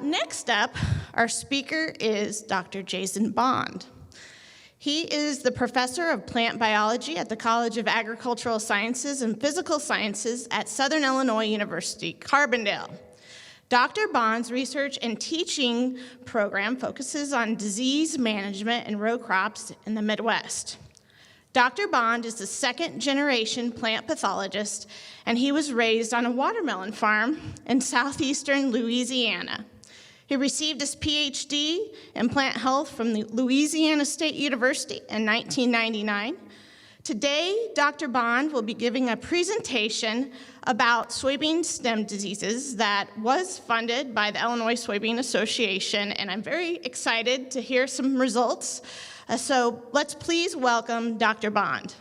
Next up, our speaker is Dr. Jason Bond. He is the professor of plant biology at the College of Agricultural Sciences and Physical Sciences at Southern Illinois University-Carbondale. Dr. Bond's research and teaching program focuses on disease management in row crops in the Midwest. Dr. Bond is the second-generation plant pathologist, and he was raised on a watermelon farm in southeastern Louisiana. He received his Ph.D. in plant health from the Louisiana State University in 1999. Today, Dr. Bond will be giving a presentation about soybean stem diseases that was funded by the Illinois Soybean Association, and I'm very excited to hear some results. So let's please welcome Dr. Bond.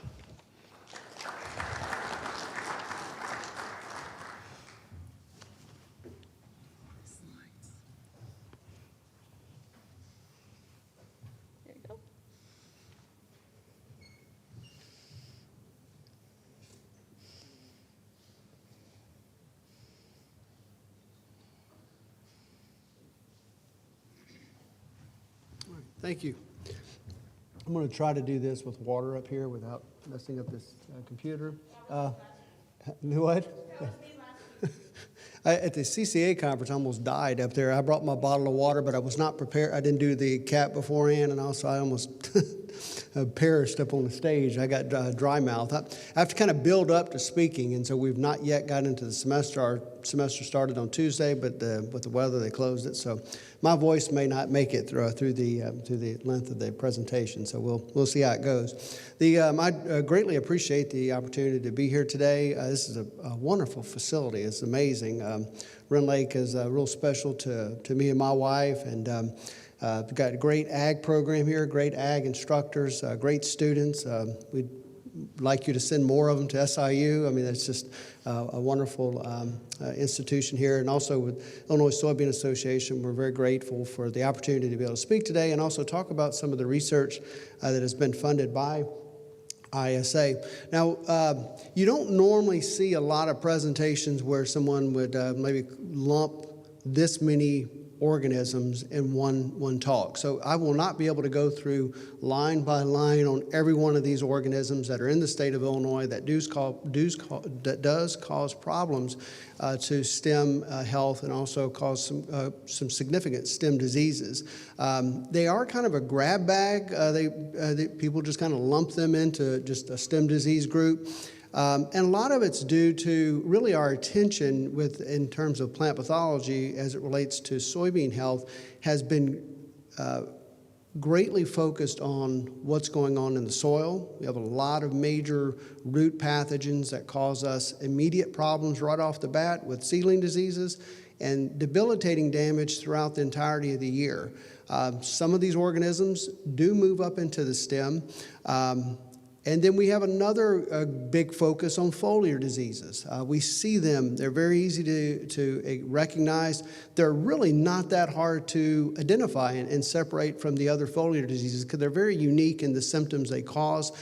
There you go. Thank you. I'm going to try to do this with water up here without messing up this computer. What? At the CCA conference, I almost died up there. I brought my bottle of water, but I was not prepared. I didn't do the cap beforehand, and also I almost perished up on the stage. I got dry mouth. I have to kind of build up to speaking, and so we've not yet gotten into the semester. Our semester started on Tuesday, but with the weather, they closed it. So my voice may not make it through the length of the presentation. So we'll see how it goes. I greatly appreciate the opportunity to be here today. This is a wonderful facility. It's amazing. Rend Lake is real special to me and my wife, and we've got a great ag program here, great ag instructors, great students. We'd like you to send more of them to SIU. I mean, it's just a wonderful institution here. And also with Illinois Soybean Association, we're very grateful for the opportunity to be able to speak today and also talk about some of the research that has been funded by ISA. Now, you don't normally see a lot of presentations where someone would maybe lump this many organisms in one talk. So I will not be able to go through line by line on every one of these organisms that are in the state of Illinois that does cause problems to stem health and also cause some significant stem diseases. They are kind of a grab bag. People just kind of lump them into just a stem disease group. And a lot of it's due to really our attention in terms of plant pathology as it relates to soybean health has been greatly focused on what's going on in the soil. We have a lot of major root pathogens that cause us immediate problems right off the bat with seedling diseases and debilitating damage throughout the entirety of the year. Some of these organisms do move up into the stem. And then we have another big focus on foliar diseases. We see them. They're very easy to recognize. They're really not that hard to identify and separate from the other foliar diseases because they're very unique in the symptoms they cause.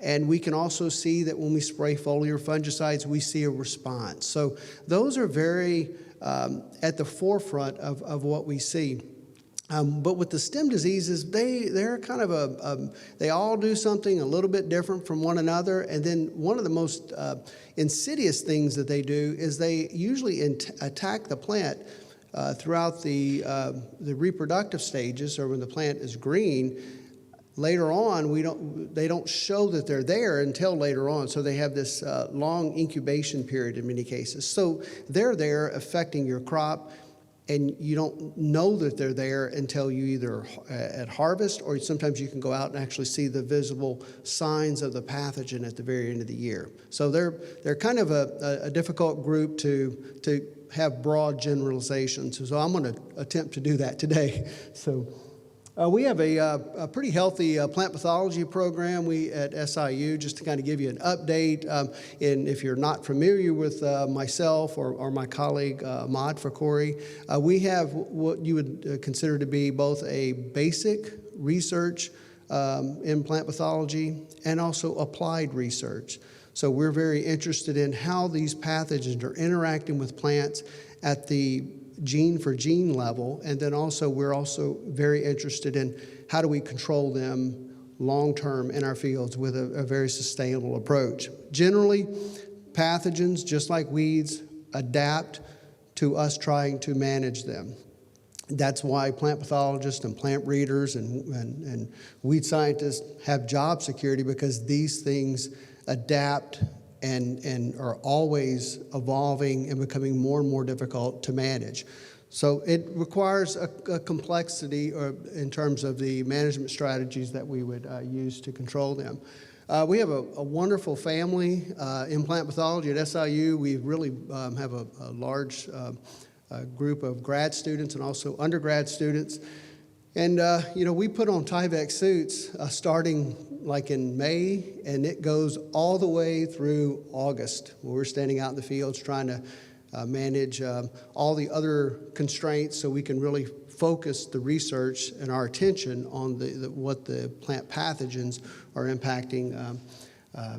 And we can also see that when we spray foliar fungicides, we see a response. So those are very at the forefront of what we see. But with the stem diseases, they're kind of they all do something a little bit different from one another. And then one of the most insidious things that they do is they usually attack the plant throughout the reproductive stages, or when the plant is green. Later on, they don't show that they're there until later on. So they have this long incubation period in many cases. So they're there affecting your crop. And you don't know that they're there until you either at harvest, or sometimes you can go out and actually see the visible signs of the pathogen at the very end of the year. So they're kind of a difficult group to have broad generalizations. So I'm going to attempt to do that today. So we have a pretty healthy plant pathology program at SIU, just to kind of give you an update. And if you're not familiar with myself or my colleague, Ahmad Fakori, we have what you would consider to be both a basic research in plant pathology and also applied research. So we're very interested in how these pathogens are interacting with plants at the gene for gene level, and then also we're also very interested in how do we control them long-term in our fields with a very sustainable approach. Generally, pathogens, just like weeds, adapt to us trying to manage them. That's why plant pathologists and plant breeders and weed scientists have job security, because these things adapt and are always evolving and becoming more and more difficult to manage. So it requires a complexity in terms of the management strategies that we would use to control them. We have a wonderful family in plant pathology at SIU. We really have a large group of grad students and also undergrad students. And, we put on Tyvek suits starting like in May, and it goes all the way through August, where we're standing out in the fields trying to manage all the other constraints so we can really focus the research and our attention on what the plant pathogens are impacting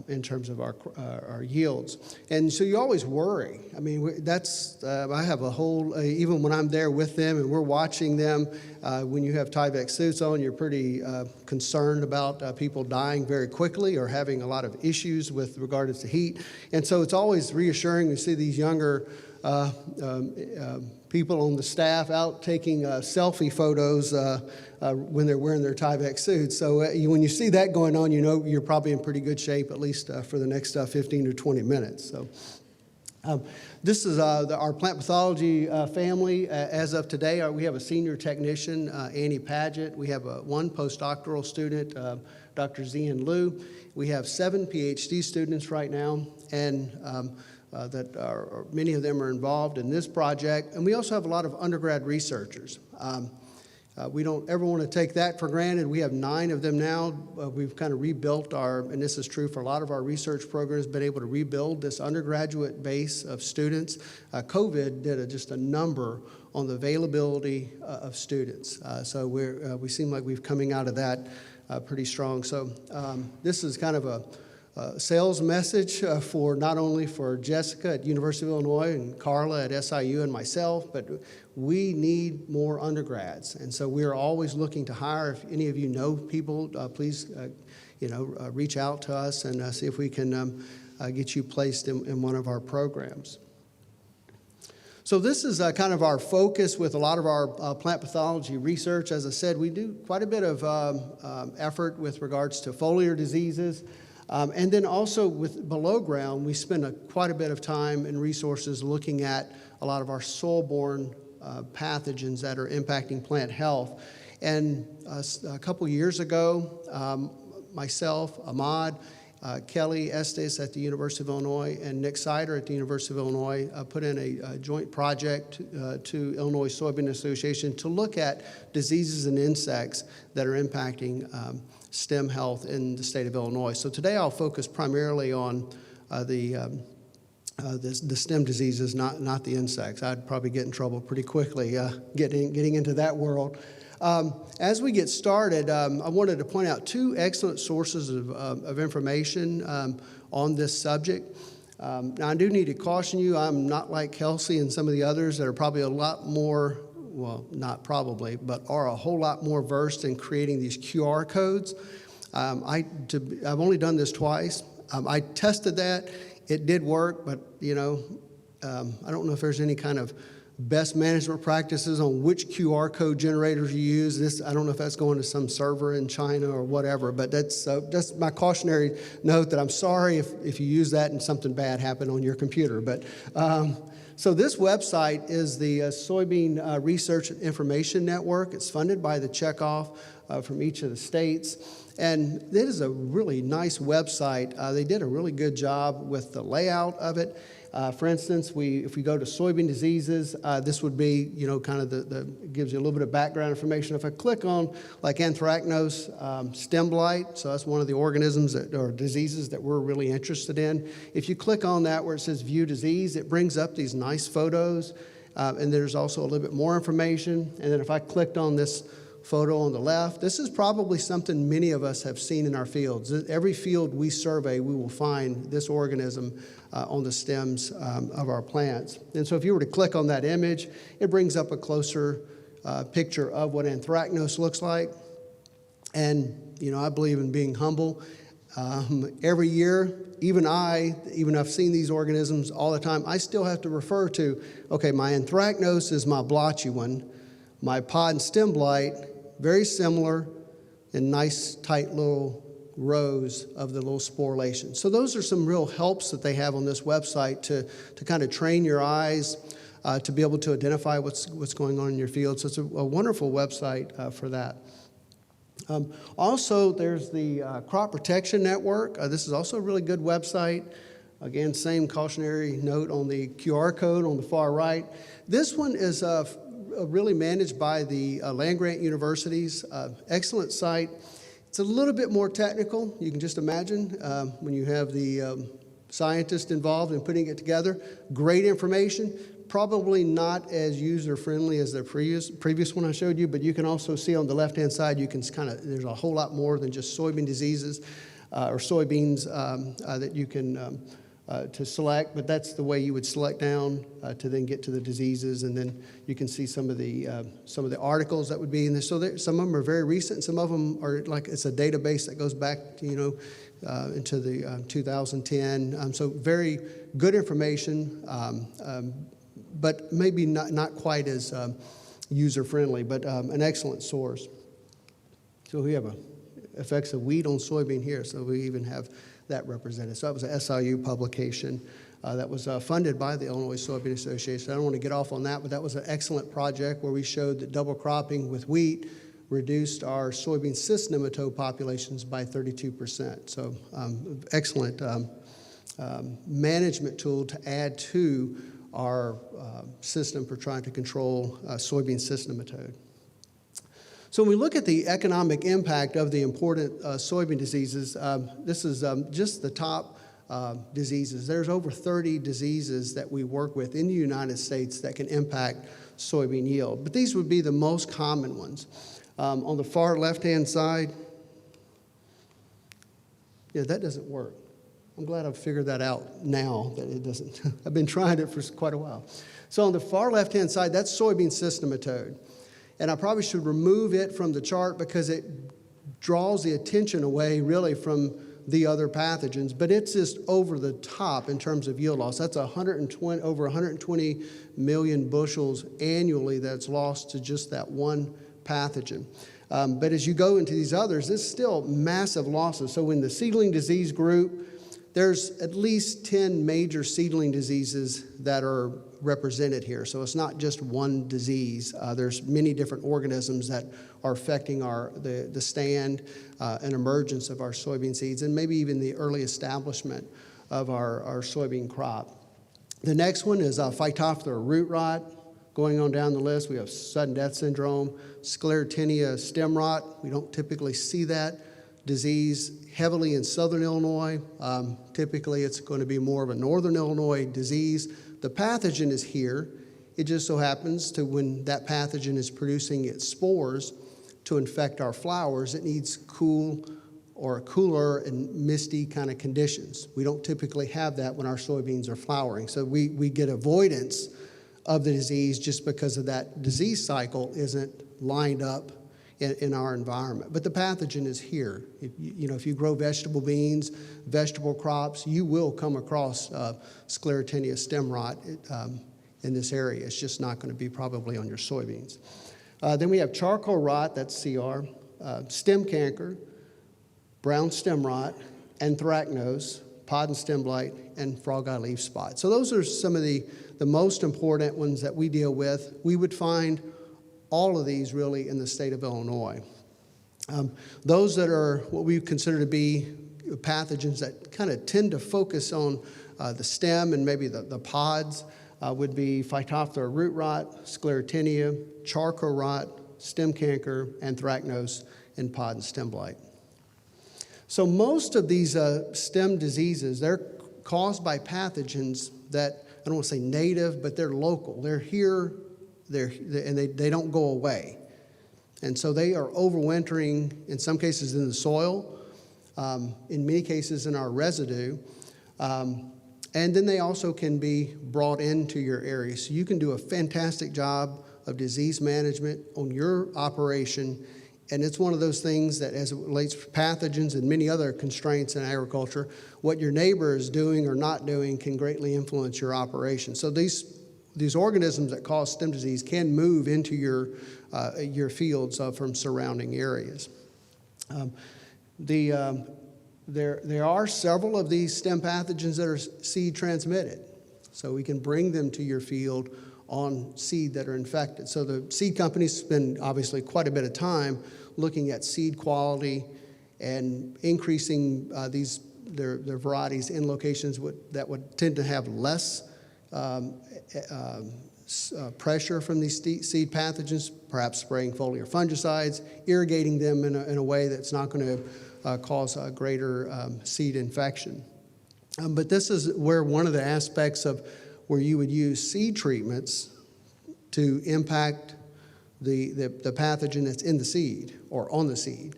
in terms of our yields. And so you always worry. I mean, that's, I have a whole, even when I'm there with them and we're watching them, when you have Tyvek suits on, you're pretty concerned about people dying very quickly or having a lot of issues with regards to heat. And so it's always reassuring to see these younger people on the staff out taking selfie photos when they're wearing their Tyvek suits. So when you see that going on, you know you're probably in pretty good shape, at least for the next 15 to 20 minutes. So this is our plant pathology family. As of today, we have a senior technician, Annie Paget. We have one postdoctoral student, Dr. Zian Liu. We have 7 Ph.D. students right now, and that are, many of them are involved in this project. And we also have a lot of undergrad researchers. We don't ever want to take that for granted. We have 9 of them now. We've kind of rebuilt and this is true for a lot of our research programs, been able to rebuild this undergraduate base of students. COVID did just a number on the availability of students. So we seem like we're coming out of that pretty strong. So this is kind of a sales message for not only for Jessica at University of Illinois and Carla at SIU and myself, but we need more undergrads. And so we're always looking to hire. If any of you know people, please reach out to us and see if we can get you placed in one of our programs. So this is kind of our focus with a lot of our plant pathology research. As I said, we do quite a bit of effort with regards to foliar diseases. And then also with below ground, we spend quite a bit of time and resources looking at a lot of our soil-borne pathogens that are impacting plant health. And a couple years ago, myself, Ahmad, Kelly Estes at the University of Illinois, and Nick Sider at the University of Illinois put in a joint project to Illinois Soybean Association to look at diseases and insects that are impacting stem health in the state of Illinois. So today I'll focus primarily on the stem diseases, not the insects. I'd probably get in trouble pretty quickly getting into that world. As we get started, I wanted to point out 2 excellent sources of information on this subject. Now, I do need to caution you, I'm not like Kelsey and some of the others that are probably a lot more, well, not probably, but are a whole lot more versed in creating these QR codes. I've only done this twice. I tested that. It did work, but, I don't know if there's any kind of best management practices on which QR code generators you use. I don't know if that's going to some server in China or whatever, but that's my cautionary note that I'm sorry if you use that and something bad happened on your computer. But so this website is the Soybean Research and Information Network. It's funded by the checkoff from each of the states. And it is a really nice website. They did a really good job with the layout of it. For instance, if we go to soybean diseases, this would be, kind of gives you a little bit of background information. If I click on like anthracnose stem blight, so that's one of the organisms or diseases that we're really interested in. If you click on that where it says view disease, it brings up these nice photos, and there's also a little bit more information. And then if I clicked on this photo on the left. This is probably something many of us have seen in our fields. Every field we survey, we will find this organism on the stems of our plants. And so if you were to click on that image, it brings up a closer picture of what anthracnose looks like. And, you know, I believe in being humble. Every year, even I've seen these organisms all the time, I still have to refer to, okay, my anthracnose is my blotchy one. My pod and stem blight, very similar in nice, tight little rows of the little sporulation. So those are some real helps that they have on this website to kind of train your eyes to be able to identify what's going on in your field. So it's a wonderful website for that. Also, there's the Crop Protection Network. This is also a really good website. Again, same cautionary note on the QR code on the far right. This one is really managed by the land-grant universities. Excellent site. It's a little bit more technical. You can just imagine when you have the scientist involved in putting it together. Great information. Probably not as user-friendly as the previous one I showed you, but you can also see on the left-hand side, you can there's a whole lot more than just soybean diseases or soybeans that you can to select, but that's the way you would select down to then get to the diseases, and then you can see some of the articles that would be in this. So some of them are very recent, some of them are like it's a database that goes back, into the 2010. So very good information. But maybe not quite as user-friendly, but an excellent source. So we have effects of weed on soybean here, so we even have that represented. So that was an SIU publication that was funded by the Illinois Soybean Association. I don't want to get off on that, but that was an excellent project where we showed that double cropping with wheat reduced our soybean cyst nematode populations by 32%. So excellent management tool to add to our system for trying to control soybean cyst nematode. So when we look at the economic impact of the important soybean diseases, this is just the top diseases. There's over 30 diseases that we work with in the United States that can impact soybean yield, but these would be the most common ones. On the far left-hand side, yeah, that doesn't work. I'm glad I've figured that out now, that it doesn't. I've been trying it for quite a while. So on the far left-hand side, that's soybean cyst nematode. And I probably should remove it from the chart because it draws the attention away really from the other pathogens, but it's just over the top in terms of yield loss. That's over 120 million bushels annually that's lost to just that one pathogen. But as you go into these others, there's still massive losses. So in the seedling disease group, there's at least 10 major seedling diseases that are represented here. So it's not just one disease. There's many different organisms that are affecting the stand and emergence of our soybean seeds, and maybe even the early establishment of our soybean crop. The next one is Phytophthora root rot. Going on down the list, we have sudden death syndrome, Sclerotinia stem rot. We don't typically see that disease heavily in Southern Illinois. Typically, it's going to be more of a Northern Illinois disease. The pathogen is here. It just so happens to when that pathogen is producing its spores to infect our flowers, it needs cool or cooler and misty kind of conditions. We don't typically have that when our soybeans are flowering. So we get avoidance of the disease just because of that disease cycle isn't lined up in our environment. But the pathogen is here. If you grow vegetable beans, vegetable crops, you will come across Sclerotinia stem rot in this area. It's just not going to be probably on your soybeans. Then we have charcoal rot, that's CR, stem canker, brown stem rot, anthracnose, pod and stem blight, and frog eye leaf spot. So those are some of the most important ones that we deal with. We would find all of these really in the state of Illinois. Those that are what we consider to be pathogens that kind of tend to focus on the stem and maybe the pods would be Phytophthora root rot, Sclerotinia, charcoal rot, stem canker, anthracnose, and pod and stem blight. So most of these stem diseases, they're caused by pathogens that, I don't want to say native, but they're local. They're here, and they don't go away. And so they are overwintering, in some cases in the soil, in many cases in our residue, and then they also can be brought into your area. So you can do a fantastic job of disease management on your operation, and it's one of those things that, as it relates to pathogens and many other constraints in agriculture, what your neighbor is doing or not doing can greatly influence your operation. So these organisms that cause stem disease can move into your fields from surrounding areas. There are several of these stem pathogens that are seed transmitted, so we can bring them to your field on seed that are infected. So the seed companies spend obviously quite a bit of time looking at seed quality and increasing their varieties in locations that would tend to have less pressure from these seed pathogens, perhaps spraying foliar fungicides, irrigating them in a way that's not going to cause a greater seed infection. But this is where one of the aspects of where you would use seed treatments to impact the pathogen that's in the seed or on the seed,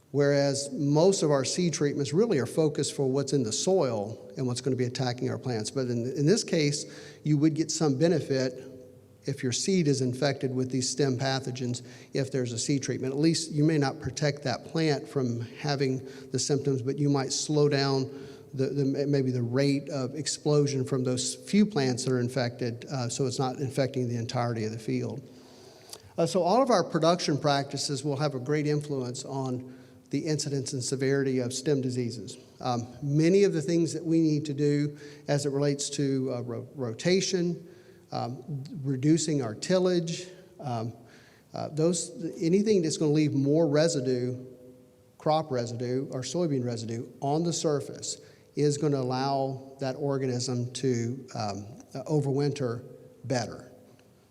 whereas most of our seed treatments really are focused for what's in the soil and what's going to be attacking our plants. But in this case, you would get some benefit if your seed is infected with these stem pathogens if there's a seed treatment. At least you may not protect that plant from having the symptoms, but you might slow down maybe the rate of explosion from those few plants that are infected, so it's not infecting the entirety of the field. So all of our production practices will have a great influence on the incidence and severity of stem diseases. Many of the things that we need to do as it relates to rotation, reducing our tillage, anything that's going to leave more residue, crop residue or soybean residue on the surface is going to allow that organism to overwinter better.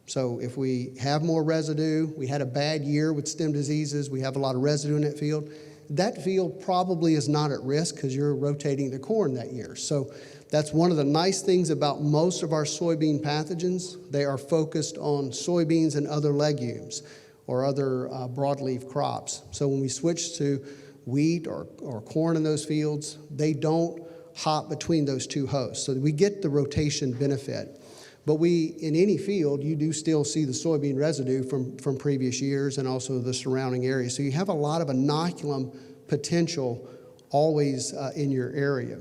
So if we have more residue, we had a bad year with stem diseases, we have a lot of residue in that field probably is not at risk because you're rotating the corn that year. So that's one of the nice things about most of our soybean pathogens. They are focused on soybeans and other legumes or other broadleaf crops. So when we switch to wheat or corn in those fields, they don't hop between those two hosts. So we get the rotation benefit. But in any field, you do still see the soybean residue from previous years and also the surrounding area. So you have a lot of inoculum potential always in your area.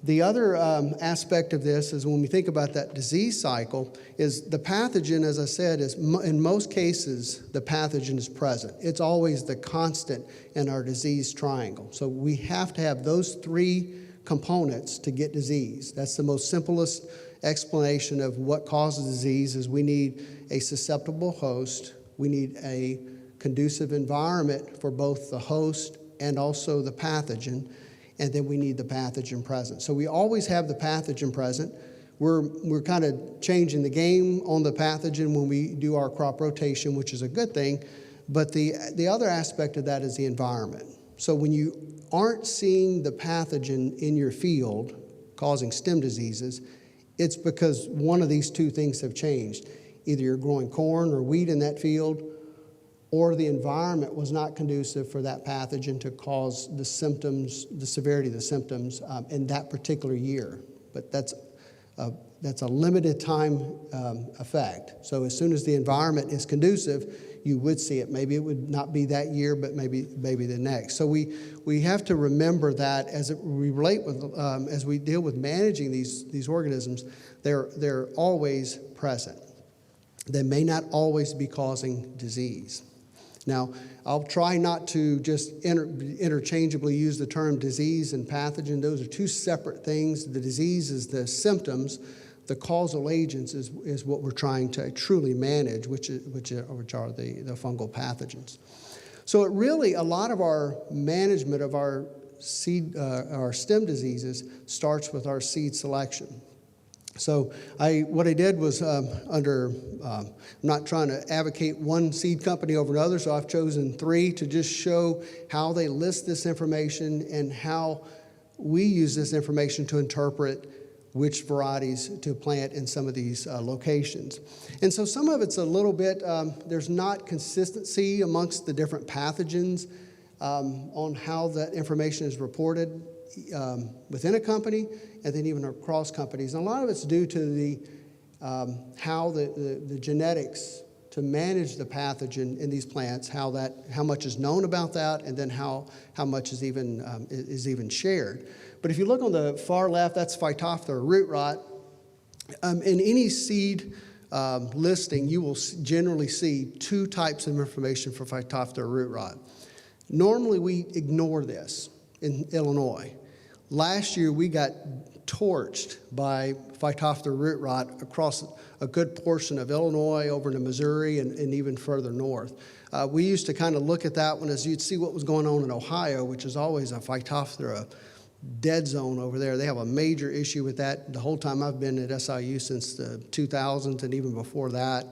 The other aspect of this is when we think about that disease cycle is the pathogen, as I said, is in most cases, the pathogen is present. It's always the constant in our disease triangle. So we have to have those three components to get disease. That's the most simplest explanation of what causes disease is we need a susceptible host, we need a conducive environment for both the host and also the pathogen, and then we need the pathogen present. So we always have the pathogen present. We're kind of changing the game on the pathogen when we do our crop rotation, which is a good thing, but the other aspect of that is the environment. So when you aren't seeing the pathogen in your field causing stem diseases, it's because one of these two things have changed. Either you're growing corn or wheat in that field, or the environment was not conducive for that pathogen to cause the symptoms, the severity of the symptoms in that particular year. But that's a limited time effect. So as soon as the environment is conducive, you would see it. Maybe it would not be that year, but maybe the next. So we have to remember that as we relate with, as we deal with managing these organisms, they're always present. They may not always be causing disease. Now, I'll try not to just interchangeably use the term disease and pathogen. Those are two separate things. The disease is the symptoms. The causal agents is what we're trying to truly manage, which are the fungal pathogens. So it really, a lot of our management of our stem diseases starts with our seed selection. So what I did was I'm not trying to advocate one seed company over another, so I've chosen three to just show how they list this information and how we use this information to interpret which varieties to plant in some of these locations. And so some of it's a little bit, there's not consistency amongst the different pathogens on how that information is reported within a company and then even across companies. And a lot of it's due to the how the genetics to manage the pathogen in these plants, how much is known about that, and then how much is even shared. But if you look on the far left, that's Phytophthora root rot. In any seed listing, you will generally see two types of information for Phytophthora root rot. Normally, we ignore this in Illinois. Last year, we got torched by Phytophthora root rot across a good portion of Illinois, over into Missouri, and even further north. We used to kind of look at that one as you'd see what was going on in Ohio, which is always a Phytophthora dead zone over there. They have a major issue with that the whole time I've been at SIU, since the 2000s and even before that.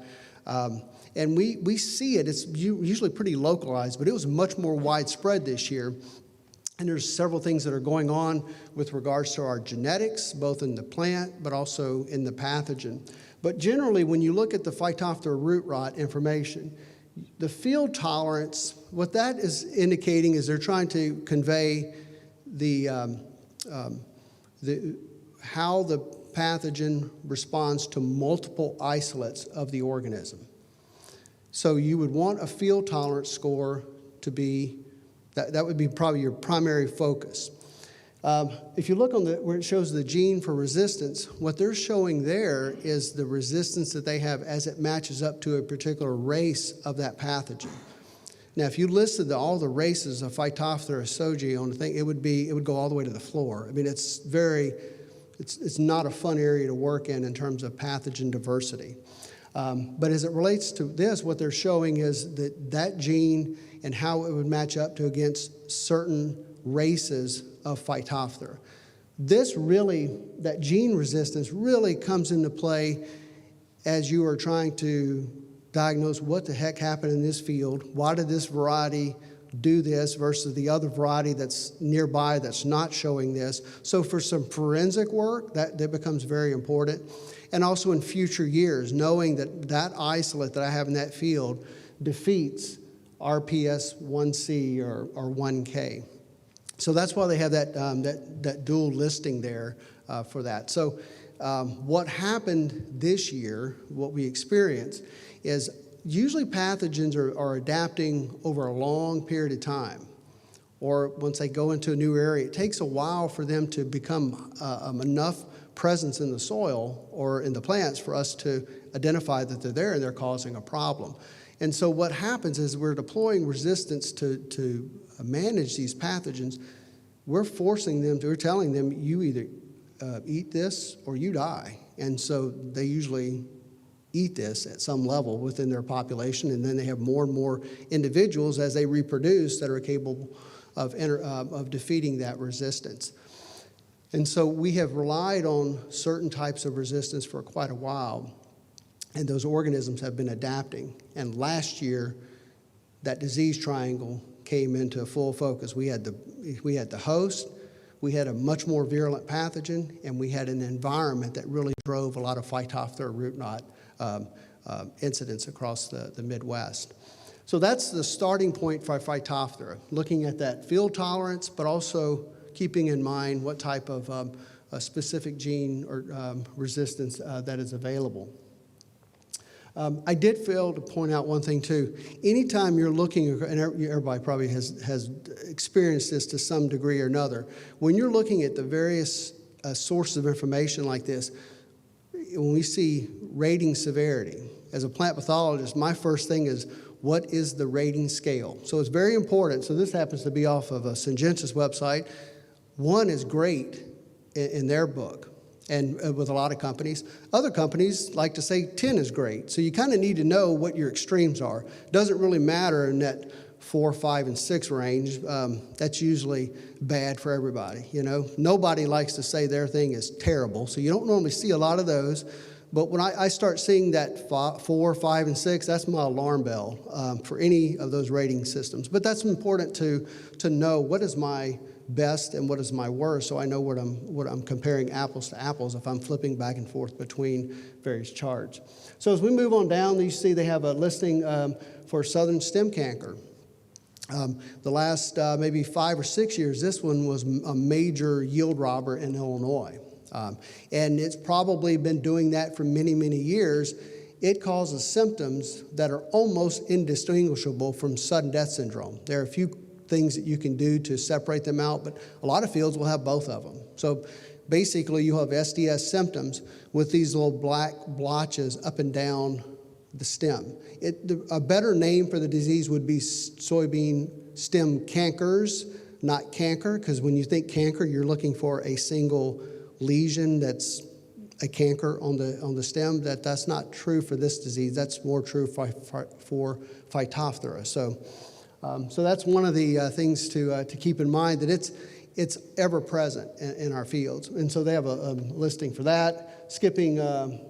And we see it. It's usually pretty localized, but it was much more widespread this year. And there's several things that are going on with regards to our genetics, both in the plant, but also in the pathogen. But generally, when you look at the Phytophthora root rot information, the field tolerance, what that is indicating is they're trying to convey how the pathogen responds to multiple isolates of the organism. So you would want a field tolerance score to be, that would be probably your primary focus. If you look on where it shows the gene for resistance, what they're showing there is the resistance that they have as it matches up to a particular race of that pathogen. Now, if you listed all the races of Phytophthora soji on the thing, it would go all the way to the floor. I mean, it's not a fun area to work in terms of pathogen diversity. But as it relates to this, what they're showing is that gene and how it would match up to against certain races of Phytophthora. That gene resistance really comes into play as you are trying to diagnose what the heck happened in this field. Why did this variety do this versus the other variety that's nearby that's not showing this? So for some forensic work, that becomes very important. And also in future years, knowing that isolate that I have in that field defeats RPS1C or 1K. So that's why they have that dual listing there for that. So what happened this year, what we experienced, is usually pathogens are adapting over a long period of time. Or once they go into a new area, it takes a while for them to become enough presence in the soil or in the plants for us to identify that they're there and they're causing a problem. And so what happens is we're deploying resistance to manage these pathogens. We're telling them, you either eat this or you die. And so they usually eat this at some level within their population, and then they have more and more individuals as they reproduce that are capable of defeating that resistance. And so we have relied on certain types of resistance for quite a while, and those organisms have been adapting. And last year, that disease triangle came into full focus. We had the host, we had a much more virulent pathogen, and we had an environment that really drove a lot of Phytophthora root rot incidents across the Midwest. So that's the starting point for Phytophthora, looking at that field tolerance, but also keeping in mind what type of a specific gene or resistance that is available. I did fail to point out one thing too. Anytime you're looking, and everybody probably has experienced this to some degree or another, when you're looking at the various sources of information like this, when we see rating severity, as a plant pathologist, my first thing is, what is the rating scale? So it's very important. So this happens to be off of a Syngenta's website. 1 is great in their book, and with a lot of companies. Other companies like to say 10 is great. So you kind of need to know what your extremes are. Doesn't really matter in that 4, 5, and 6 range. That's usually bad for everybody. You know, nobody likes to say their thing is terrible. So you don't normally see a lot of those. But when I start seeing that 4, 5, and 6, that's my alarm bell for any of those rating systems. But that's important to know, what is my best and what is my worst, so I know what I'm comparing apples to apples if I'm flipping back and forth between various charts. So as we move on down, you see they have a listing for southern stem canker. The last maybe 5 or 6 years, this one was a major yield robber in Illinois. And it's probably been doing that for many, many years. It causes symptoms that are almost indistinguishable from sudden death syndrome. There are a few things that you can do to separate them out, but a lot of fields will have both of them. So basically you have SDS symptoms with these little black blotches up and down the stem. A better name for the disease would be soybean stem cankers, not canker, because when you think canker, you're looking for a single lesion that's a canker on the stem. That's not true for this disease. That's more true for Phytophthora. So that's one of the things to keep in mind, that it's ever present in our fields. And so they have a listing for that. Skipping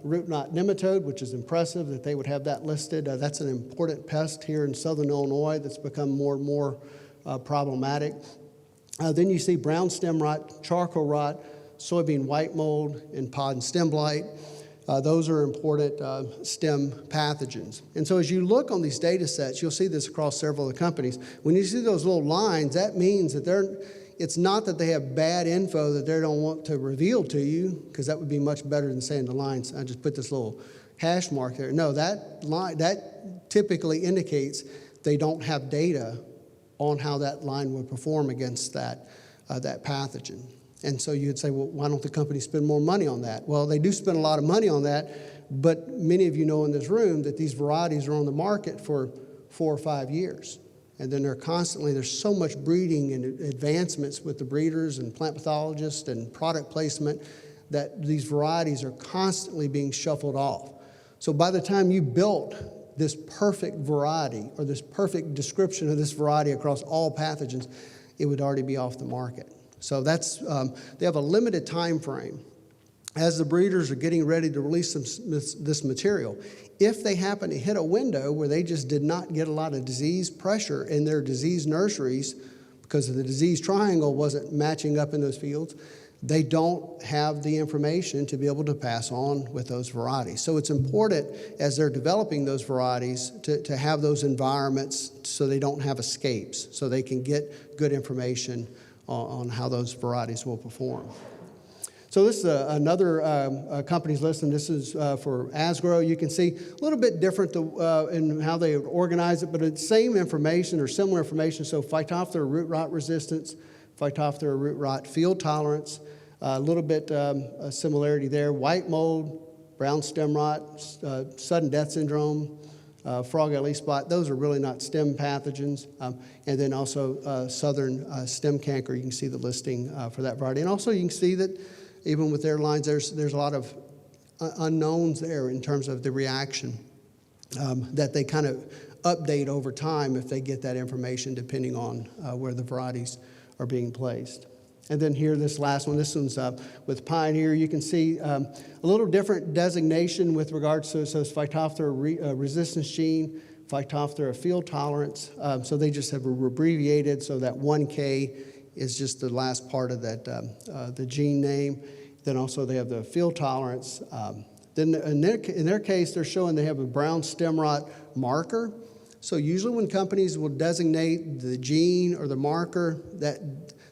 root knot nematode, which is impressive that they would have that listed. That's an important pest here in Southern Illinois that's become more and more problematic. Then you see brown stem rot, charcoal rot, soybean white mold, and pod and stem blight. Those are important stem pathogens. And so as you look on these data sets, you'll see this across several of the companies. When you see those little lines, that means that it's not that they have bad info that they don't want to reveal to you, because that would be much better than saying the lines. I just put this little hash mark there. No, that typically indicates they don't have data on how that line would perform against that pathogen. And so you'd say, well, why don't the company spend more money on that? Well, they do spend a lot of money on that, but many of you know in this room that these varieties are on the market for 4 or 5 years. And then there's so much breeding and advancements with the breeders and plant pathologists and product placement that these varieties are constantly being shuffled off. So by the time you built this perfect variety or this perfect description of this variety across all pathogens, it would already be off the market. So they have a limited time frame as the breeders are getting ready to release this material. If they happen to hit a window where they just did not get a lot of disease pressure in their disease nurseries because of the disease triangle wasn't matching up in those fields, they don't have the information to be able to pass on with those varieties. So it's important as they're developing those varieties to have those environments so they don't have escapes, so they can get good information on how those varieties will perform. So this is another company's list, and this is for Asgrow. You can see a little bit different in how they organize it, but it's the same information or similar information. So Phytophthora root rot resistance, Phytophthora root rot field tolerance, a little bit similarity there. White mold, brown stem rot, sudden death syndrome, frog alley spot. Those are really not stem pathogens. And then also southern stem canker. You can see the listing for that variety. And also you can see that even with their lines, there's a lot of unknowns there in terms of the reaction that they kind of update over time if they get that information, depending on where the varieties are being placed. And then here, this last one, this one's with Pioneer. You can see a little different designation with regards to, so it's Phytophthora resistance gene, Phytophthora field tolerance. So they just have abbreviated, so that 1K is just the last part of that, the gene name. Then also they have the field tolerance. Then in their case, they're showing they have a brown stem rot marker. So usually when companies will designate the gene or the marker,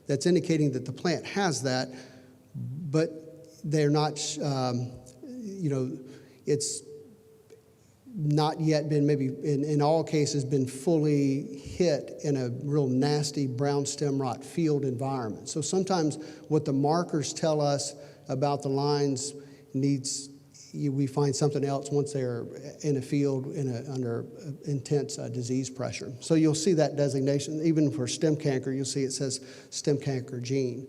that's indicating that the plant has that, but they're not, it's not yet been, maybe in all cases, been fully hit in a real nasty brown stem rot field environment. So sometimes what the markers tell us about the lines we find something else once they're in a field under intense disease pressure. So you'll see that designation. Even for stem canker, you'll see it says stem canker gene.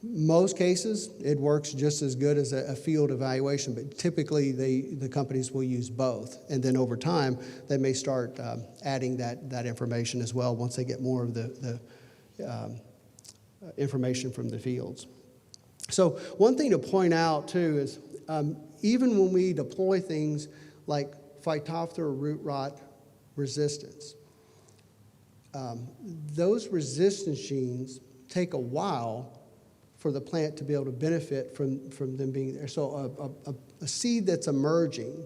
Most cases, it works just as good as a field evaluation, but typically the companies will use both. And then over time, they may start adding that information as well once they get more of the information from the fields. So one thing to point out, too, is even when we deploy things like Phytophthora root rot resistance, those resistance genes take a while for the plant to be able to benefit from them being there. So a seed that's emerging,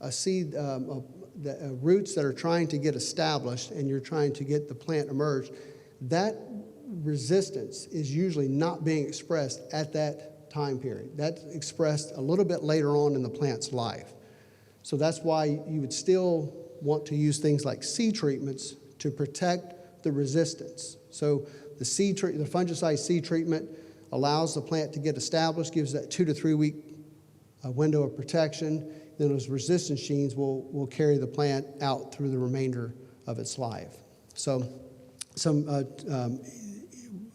a seed, roots that are trying to get established, and you're trying to get the plant emerged, that resistance is usually not being expressed at that time period. That's expressed a little bit later on in the plant's life. So that's why you would still want to use things like seed treatments to protect the resistance. So the fungicide seed treatment allows the plant to get established, gives that 2 to 3 week window of protection. Then those resistance genes will carry the plant out through the remainder of its life. So some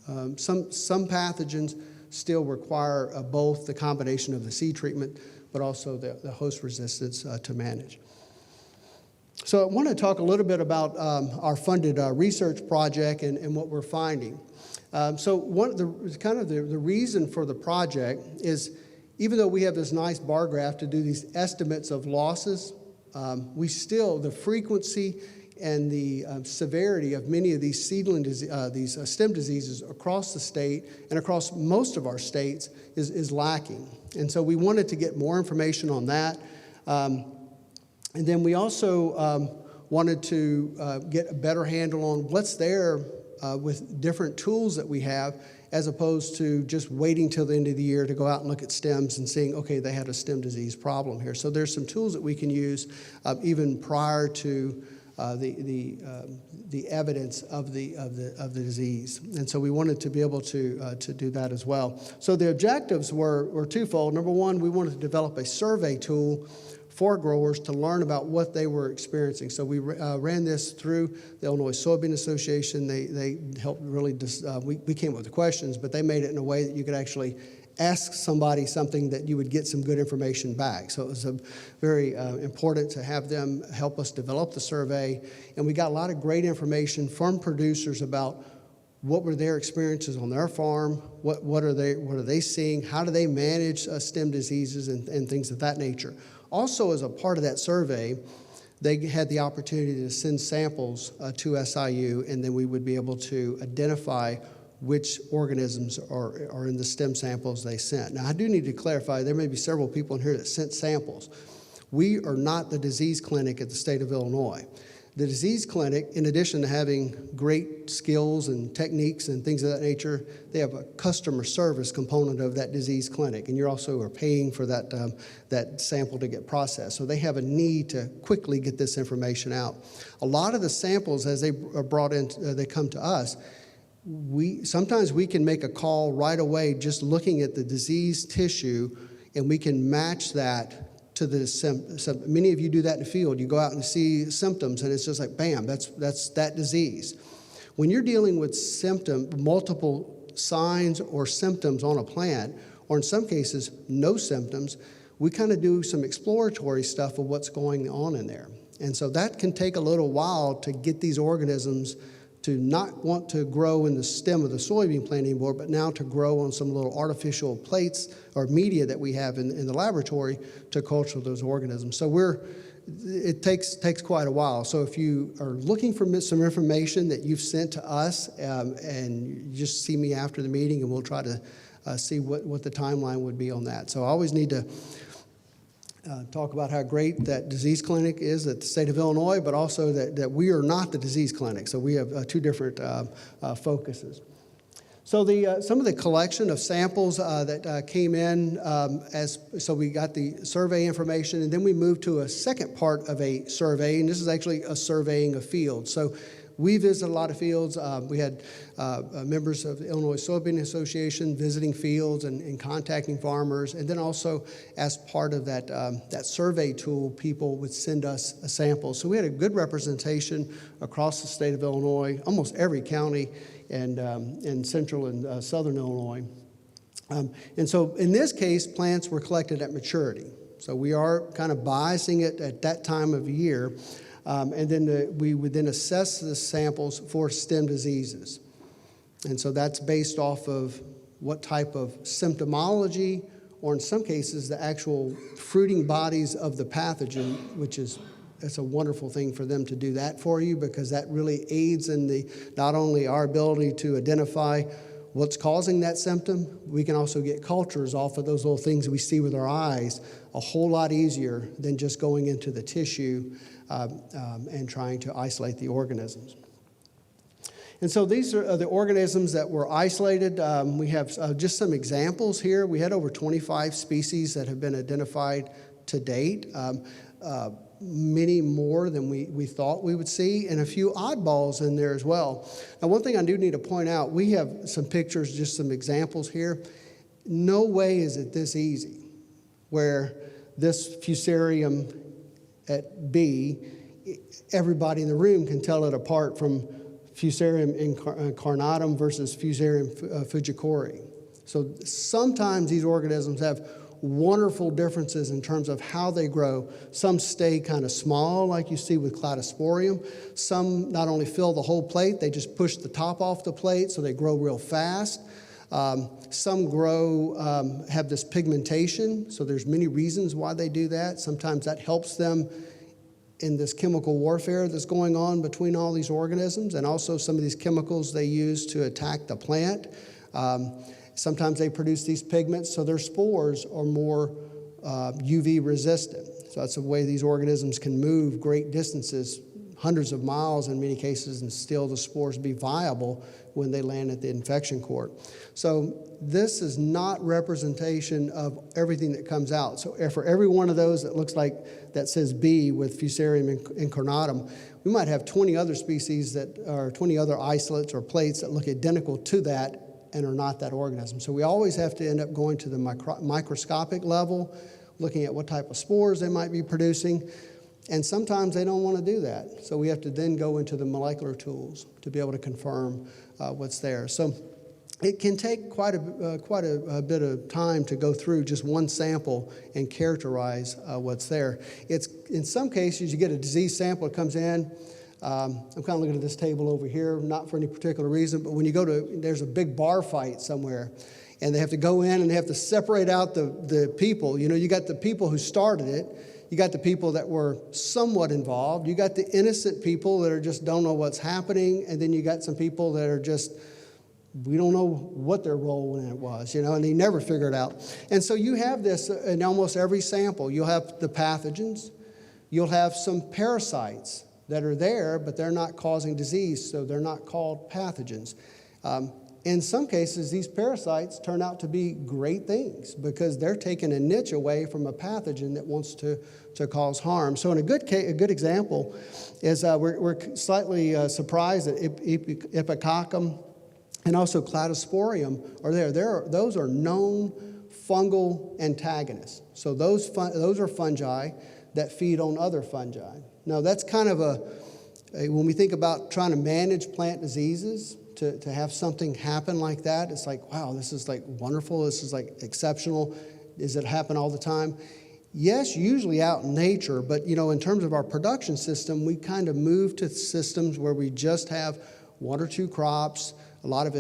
pathogens still require both the combination of the seed treatment, but also the host resistance to manage. So I want to talk a little bit about our funded research project and what we're finding. So one of the reason for the project is, even though we have this nice bar graph to do these estimates of losses, the frequency and the severity of many of these these stem diseases across the state and across most of our states is lacking. And so we wanted to get more information on that. And then we also wanted to get a better handle on what's there with different tools that we have, as opposed to just waiting till the end of the year to go out and look at stems and seeing, okay, they had a stem disease problem here. So there's some tools that we can use even prior to the evidence of the disease. And so we wanted to be able to do that as well. So the objectives were twofold. Number one, we wanted to develop a survey tool for growers to learn about what they were experiencing. So we ran this through the Illinois Soybean Association. They helped really, we came up with the questions, but they made it in a way that you could actually ask somebody something that you would get some good information back. So it was very important to have them help us develop the survey. And we got a lot of great information from producers about what were their experiences on their farm, what are they seeing, how do they manage stem diseases and things of that nature. Also, as a part of that survey, they had the opportunity to send samples to SIU, and then we would be able to identify which organisms are in the stem samples they sent. Now, I do need to clarify, there may be several people in here that sent samples. We are not the disease clinic at the state of Illinois. The disease clinic, in addition to having great skills and techniques and things of that nature, they have a customer service component of that disease clinic, and you also are paying for that sample to get processed. So they have a need to quickly get this information out. A lot of the samples, as they are brought in, they come to us, sometimes we can make a call right away just looking at the diseased tissue, and we can match that to the many of you do that in the field. You go out and see symptoms, and it's just like, bam, that's that disease. When you're dealing with multiple signs or symptoms on a plant, or in some cases, no symptoms, we kind of do some exploratory stuff of what's going on in there. And so that can take a little while to get these organisms to not want to grow in the stem of the soybean plant anymore, but now to grow on some little artificial plates or media that we have in the laboratory to culture those organisms. So it takes quite a while. So if you are looking for some information that you've sent to us, and you just see me after the meeting, and we'll try to see what the timeline would be on that. So I always need to talk about how great that disease clinic is at the state of Illinois, but also that we are not the disease clinic. So we have two different focuses. So some of the collection of samples that came in, so we got the survey information, and then we moved to a second part of a survey, and this is actually a surveying of fields. So we visited a lot of fields. We had members of the Illinois Soybean Association visiting fields and contacting farmers. And then also, as part of that survey tool, people would send us a sample. So we had a good representation across the state of Illinois, almost every county, and in central and southern Illinois. And so in this case, plants were collected at maturity. So we are kind of biasing it at that time of year. And then we would then assess the samples for stem diseases. And so that's based off of what type of symptomology, or in some cases, the actual fruiting bodies of the pathogen, which it's a wonderful thing for them to do that for you, because that really aids in not only our ability to identify what's causing that symptom. We can also get cultures off of those little things we see with our eyes a whole lot easier than just going into the tissue and trying to isolate the organisms. And so these are the organisms that were isolated. We have just some examples here. We had over 25 species that have been identified to date. Many more than we thought we would see, and a few oddballs in there as well. Now, one thing I do need to point out, we have some pictures, just some examples here. No way is it this easy, where this fusarium at B, everybody in the room can tell it apart from Fusarium incarnatum versus Fusarium fujikori. So sometimes these organisms have wonderful differences in terms of how they grow. Some stay kind of small, like you see with Cladosporium. Some not only fill the whole plate, they just push the top off the plate, so they grow real fast. Some grow, have this pigmentation, so there's many reasons why they do that. Sometimes that helps them in this chemical warfare that's going on between all these organisms, and also some of these chemicals they use to attack the plant. Sometimes they produce these pigments, so their spores are more UV resistant. So that's a way these organisms can move great distances, hundreds of miles in many cases, and still the spores be viable when they land at the infection court. So this is not representation of everything that comes out. So for every one of those that looks like, that says B with Fusarium incarnatum, we might have 20 other species that are 20 other isolates or plates that look identical to that and are not that organism. So we always have to end up going to the microscopic level, looking at what type of spores they might be producing. And sometimes they don't want to do that. So we have to then go into the molecular tools to be able to confirm what's there. So it can take quite a bit of time to go through just one sample and characterize what's there. It's, in some cases, you get a disease sample, it comes in. I'm kind of looking at this table over here, not for any particular reason, but when you go to, there's a big bar fight somewhere, and they have to go in and they have to separate out the people. You know, you got the people who started it, you got the people that were somewhat involved, you got the innocent people that are just don't know what's happening, and then you got some people that are just, we don't know what their role in it was, you know, and they never figure it out. And so you have this in almost every sample. You'll have the pathogens, you'll have some parasites that are there, but they're not causing disease, so they're not called pathogens. In some cases, these parasites turn out to be great things because they're taking a niche away from a pathogen that wants to cause harm. So in a good example is we're slightly surprised that Ipecacuum and also Cladosporium are there. Those are known fungal antagonists. So those are fungi that feed on other fungi. Now, that's kind of when we think about trying to manage plant diseases, to have something happen like that, it's like, wow, this is like wonderful, this is like exceptional. Does it happen all the time? Yes, usually out in nature, but you know, in terms of our production system, we kind of move to systems where we just have one or two crops, a lot of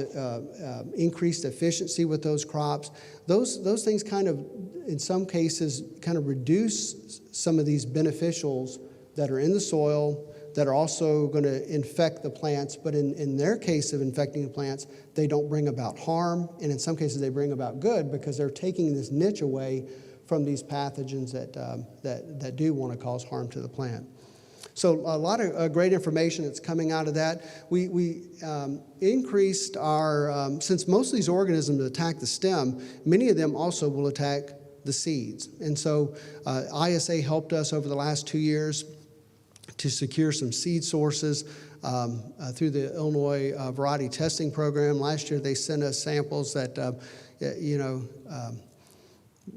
increased efficiency with those crops. Those things kind of, in some cases, kind of reduce some of these beneficials that are in the soil that are also going to infect the plants, but in their case of infecting the plants, they don't bring about harm, and in some cases they bring about good because they're taking this niche away from these pathogens that do want to cause harm to the plant. So a lot of great information that's coming out of that. We increased our, since most of these organisms attack the stem, many of them also will attack the seeds. And so ISA helped us over the last 2 years to secure some seed sources through the Illinois Variety Testing Program. Last year they sent us samples that,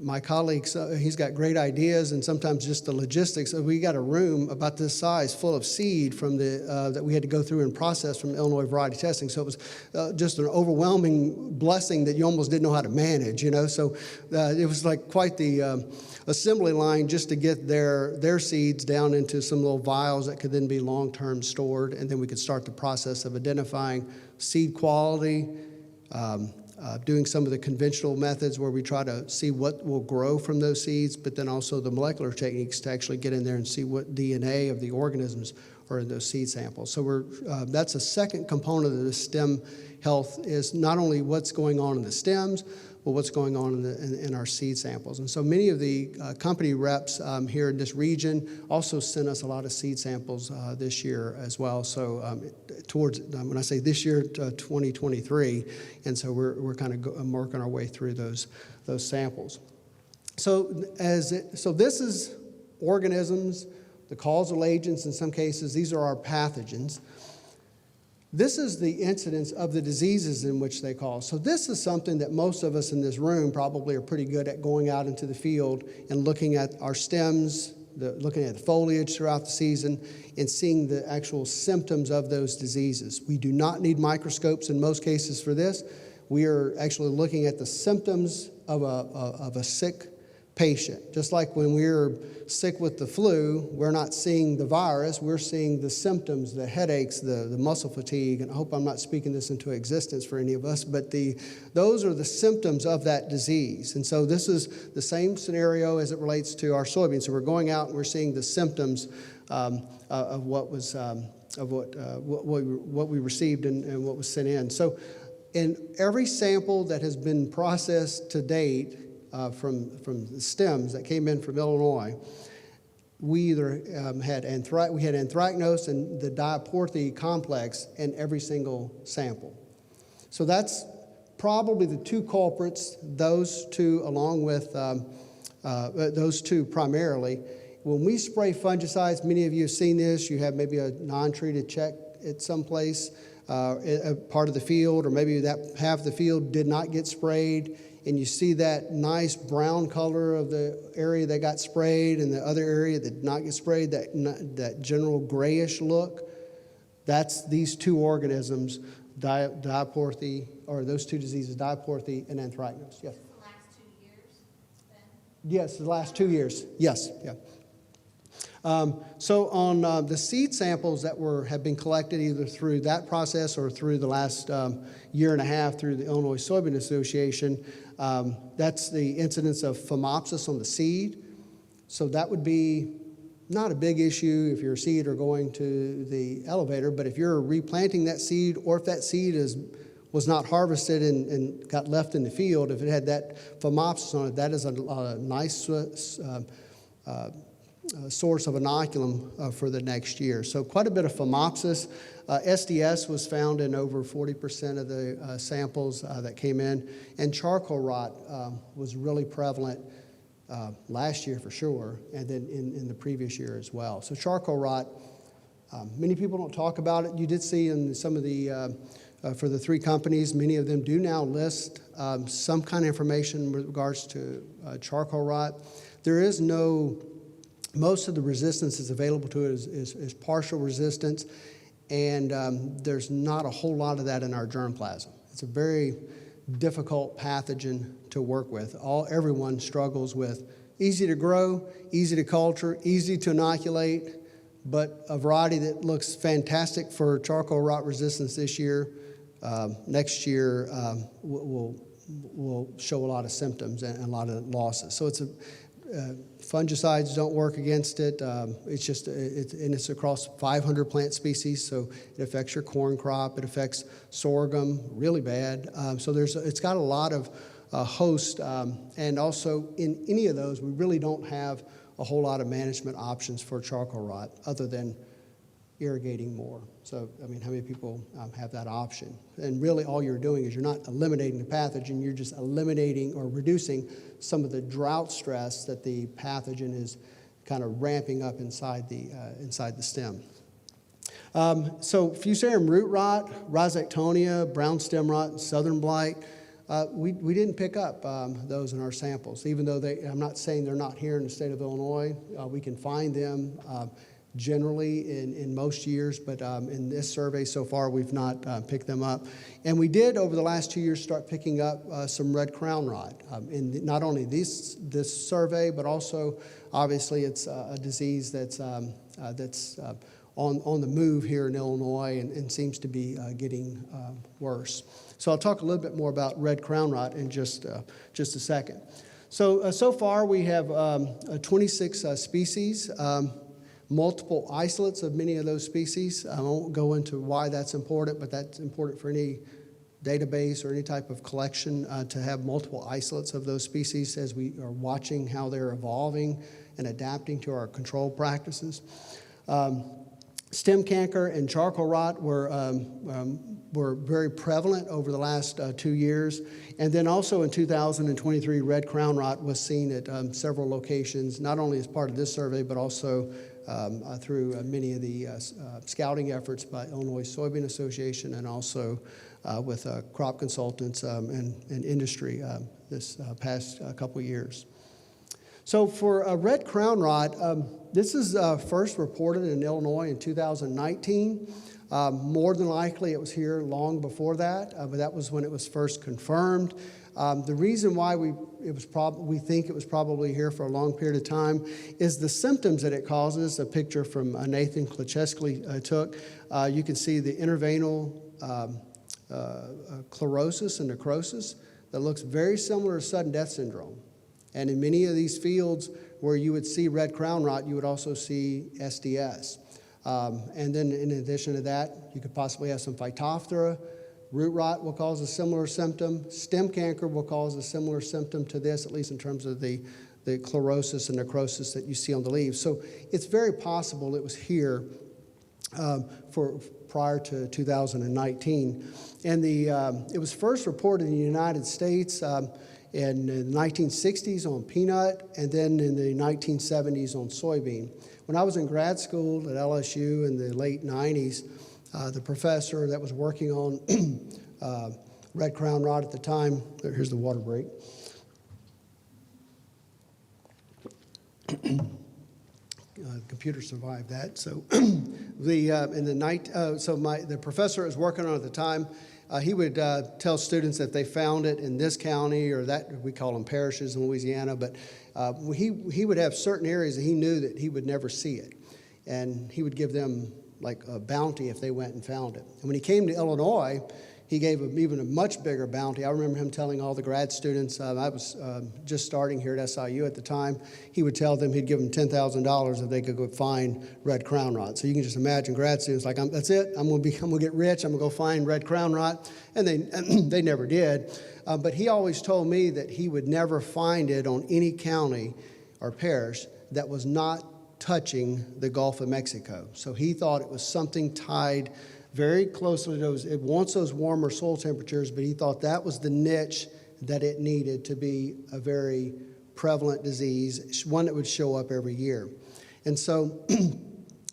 my colleague, he's got great ideas and sometimes just the logistics. We got a room about this size full of seed from that we had to go through and process from Illinois Variety Testing. So it was just an overwhelming blessing that you almost didn't know how to manage, you know. So it was like quite the assembly line just to get their seeds down into some little vials that could then be long-term stored, and then we could start the process of identifying seed quality, doing some of the conventional methods where we try to see what will grow from those seeds, but then also the molecular techniques to actually get in there and see what DNA of the organisms or in those seed samples. So that's a second component of the stem health, is not only what's going on in the stems, but what's going on in our seed samples. And so many of the company reps here in this region also sent us a lot of seed samples this year as well. So towards, when I say this year, 2023, and so we're kind of working our way through those samples. So this is organisms, the causal agents in some cases. These are our pathogens. This is the incidence of the diseases in which they cause. So this is something that most of us in this room probably are pretty good at, going out into the field and looking at our stems, looking at the foliage throughout the season, and seeing the actual symptoms of those diseases. We do not need microscopes in most cases for this. We are actually looking at the symptoms of a sick patient. Just like when we're sick with the flu, we're not seeing the virus, we're seeing the symptoms, the headaches, the muscle fatigue, and I hope I'm not speaking this into existence for any of us, but those are the symptoms of that disease. And so this is the same scenario as it relates to our soybeans. So we're going out and we're seeing the symptoms of what we received and what was sent in. So in every sample that has been processed to date, from the stems that came in from Illinois, we either had anthracnose and the diaporthy complex in every single sample. So that's probably the two culprits, those two along with those two primarily. When we spray fungicides, many of you have seen this, you have maybe a non-treated check at some place, a part of the field, or maybe that half of the field did not get sprayed, and you see that nice brown color of the area that got sprayed and the other area that did not get sprayed, that general grayish look. That's these two organisms, diaporthy, or those two diseases, diaporthy and anthracnose. Yes? The last 2 years, then? Yes, the last 2 years. Yes, yeah. So on the seed samples that have been collected either through that process or through the last year and a half through the Illinois Soybean Association, that's the incidence of phomopsis on the seed. So that would be not a big issue if you're a seed or going to the elevator, but if you're replanting that seed, or if that seed was not harvested and got left in the field, if it had that phomopsis on it, that is a nice source of inoculum for the next year. So quite a bit of phomopsis. SDS was found in over 40% of the samples that came in, and charcoal rot was really prevalent last year for sure, and then in the previous year as well. So charcoal rot, many people don't talk about it. You did see in some of the, for the three companies, many of them do now list some kind of information with regards to charcoal rot. There is most of the resistance that's available to it is partial resistance, and there's not a whole lot of that in our germplasm. It's a very difficult pathogen to work with. Everyone struggles with easy to grow, easy to culture, easy to inoculate, but a variety that looks fantastic for charcoal rot resistance this year. Next year will show a lot of symptoms and a lot of losses. So it's fungicides don't work against it. It's across 500 plant species, so it affects your corn crop. It affects sorghum really bad. So it's got a lot of host, and also in any of those, we really don't have a whole lot of management options for charcoal rot other than irrigating more. So, I mean, how many people have that option? And really all you're doing is you're not eliminating the pathogen, you're just eliminating or reducing some of the drought stress that the pathogen is kind of ramping up inside the stem. So fusarium root rot, rhizoctonia, brown stem rot, southern blight, we didn't pick up those in our samples, even though I'm not saying they're not here in the state of Illinois. We can find them generally in most years, but in this survey so far, we've not picked them up. And we did, over the last 2 years, start picking up some red crown rot in not only this survey, but also, obviously, it's a disease that's on the move here in Illinois and seems to be getting worse. So I'll talk a little bit more about red crown rot in just a second. So far we have 26 species. multiple isolates of many of those species. I won't go into why that's important, but that's important for any database or any type of collection to have multiple isolates of those species as we are watching how they're evolving and adapting to our control practices. Stem canker and charcoal rot were very prevalent over the last 2 years. And then also in 2023, red crown rot was seen at several locations, not only as part of this survey, but also through many of the scouting efforts by Illinois Soybean Association and also with crop consultants and industry this past couple years. So for red crown rot, this is first reported in Illinois in 2019. More than likely it was here long before that, but that was when it was first confirmed. The reason why we think it was probably here for a long period of time is the symptoms that it causes. A picture from Nathan Klacheski took. You can see the intervenal chlorosis and necrosis that looks very similar to sudden death syndrome. And in many of these fields where you would see red crown rot, you would also see SDS. And then in addition to that, you could possibly have some Phytophthora. Root rot will cause a similar symptom. Stem canker will cause a similar symptom to this, at least in terms of the chlorosis and necrosis that you see on the leaves. So it's very possible it was here prior to 2019. And it was first reported in the United States in the 1960s on peanut, and then in the 1970s on soybean. When I was in grad school at LSU in the late 90s, the professor that was working on red crown rot at the time, here's the water break. The computer survived that. So the professor I was working on at the time, he would tell students that they found it in this county or that, we call them parishes in Louisiana, but he would have certain areas that he knew that he would never see it. And he would give them like a bounty if they went and found it. And when he came to Illinois, he gave even a much bigger bounty. I remember him telling all the grad students, I was just starting here at SIU at the time, he would tell them he'd give them $10,000 if they could go find red crown rot. So you can just imagine grad students like, that's it, I'm gonna get rich, I'm gonna go find red crown rot. And they never did. But he always told me that he would never find it on any county or parish that was not touching the Gulf of Mexico. So he thought it was something tied very closely to those. It wants those warmer soil temperatures, but he thought that was the niche that it needed to be a very prevalent disease, one that would show up every year. And so I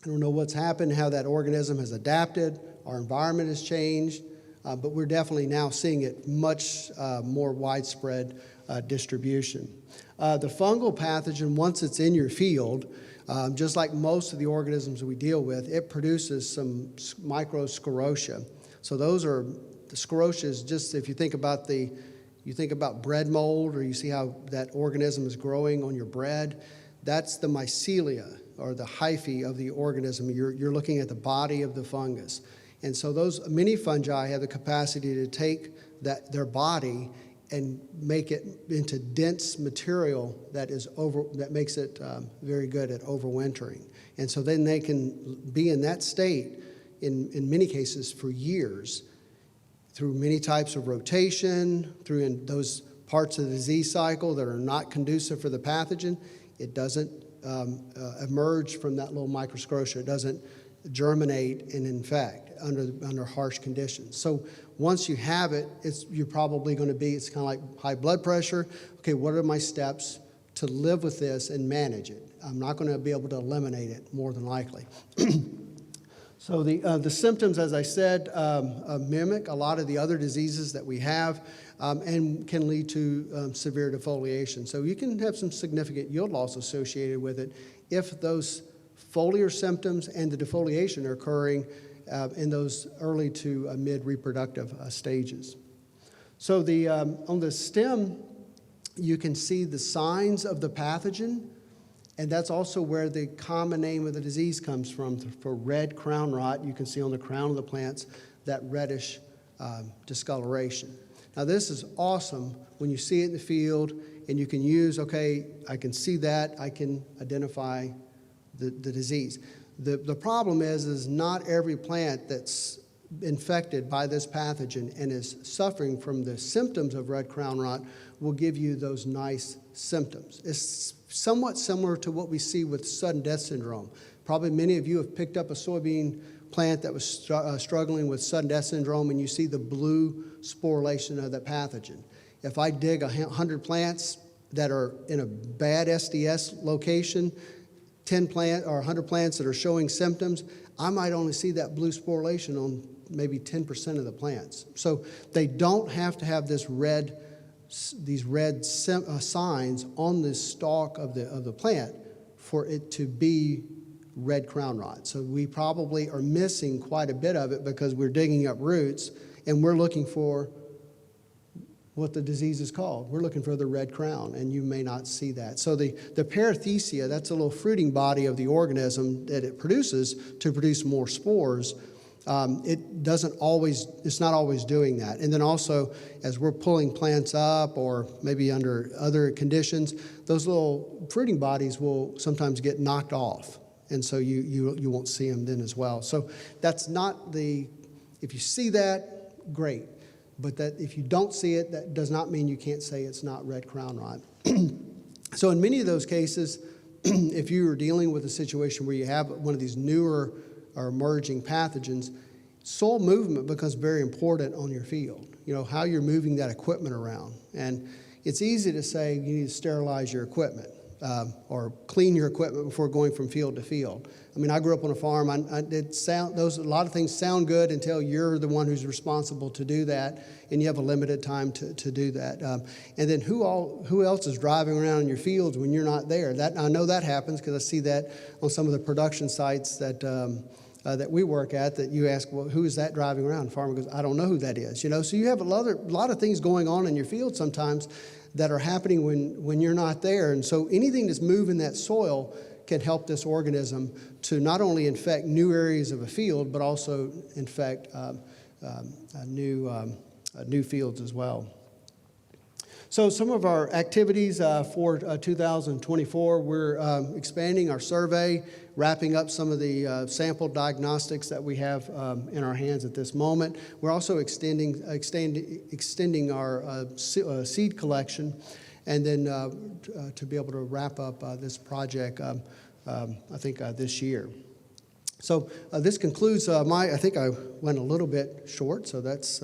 don't know what's happened, how that organism has adapted. Our environment has changed, but we're definitely now seeing it much more widespread distribution. The fungal pathogen, once it's in your field, just like most of the organisms we deal with, it produces some microsclerotia. So those are, the sclerotia is just, if you think about bread mold, or you see how that organism is growing on your bread, that's the mycelia, or the hyphae of the organism. You're looking at the body of the fungus. And so those many fungi have the capacity to take their body and make it into dense material that makes it very good at overwintering. And so then they can be in that state in many cases for years through many types of rotation, through in those parts of the disease cycle that are not conducive for the pathogen. It doesn't emerge from that little microsclerotia. It doesn't germinate and infect under harsh conditions. So once you have it, you're probably going to be, it's kind of like high blood pressure. Okay, what are my steps to live with this and manage it? I'm not going to be able to eliminate it, more than likely. So the symptoms, as I said, mimic a lot of the other diseases that we have and can lead to severe defoliation. So you can have some significant yield loss associated with it if those foliar symptoms and the defoliation are occurring in those early to mid-reproductive stages. So on the stem, you can see the signs of the pathogen, and that's also where the common name of the disease comes from. For red crown rot, you can see on the crown of the plants that reddish discoloration. Now this is awesome when you see it in the field and you can use, okay, I can see that, I can identify the disease. The problem is not every plant that's infected by this pathogen and is suffering from the symptoms of red crown rot will give you those nice symptoms. It's somewhat similar to what we see with sudden death syndrome. Probably many of you have picked up a soybean plant that was struggling with sudden death syndrome, and you see the blue sporulation of that pathogen. If I dig 100 plants that are in a bad SDS location, 10 plant or 100 plants that are showing symptoms, I might only see that blue sporulation on maybe 10% of the plants. So they don't have to have these red signs on the stalk of the plant for it to be red crown rot. So we probably are missing quite a bit of it because we're digging up roots and we're looking for what the disease is called. We're looking for the red crown, and you may not see that. So the parathecia, that's a little fruiting body of the organism that it produces to produce more spores. It's not always doing that. And then also, as we're pulling plants up or maybe under other conditions, those little fruiting bodies will sometimes get knocked off. And so you won't see them then as well. So that's not if you see that, great. But that if you don't see it, that does not mean you can't say it's not red crown rot. So in many of those cases, if you are dealing with a situation where you have one of these newer or emerging pathogens, soil movement becomes very important on your field. You know, how you're moving that equipment around. And it's easy to say you need to sterilize your equipment or clean your equipment before going from field to field. I mean, I grew up on a farm. A lot of things sound good until you're the one who's responsible to do that, and you have a limited time to do that. And then who else is driving around in your fields when you're not there? I know that happens because I see that on some of the production sites that we work at, that you ask, well, who is that driving around? The farmer goes, I don't know who that is. You know, so you have a lot of things going on in your field sometimes that are happening when you're not there. And so anything that's moving that soil can help this organism to not only infect new areas of a field, but also infect new fields as well. So some of our activities for 2024, we're expanding our survey, wrapping up some of the sample diagnostics that we have in our hands at this moment. We're also extending our seed collection, and then to be able to wrap up this project, I think this year. So this concludes I think I went a little bit short, so that's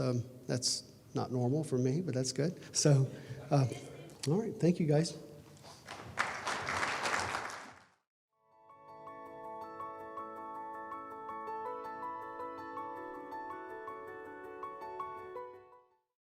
not normal for me, but that's good. So, all right, thank you guys.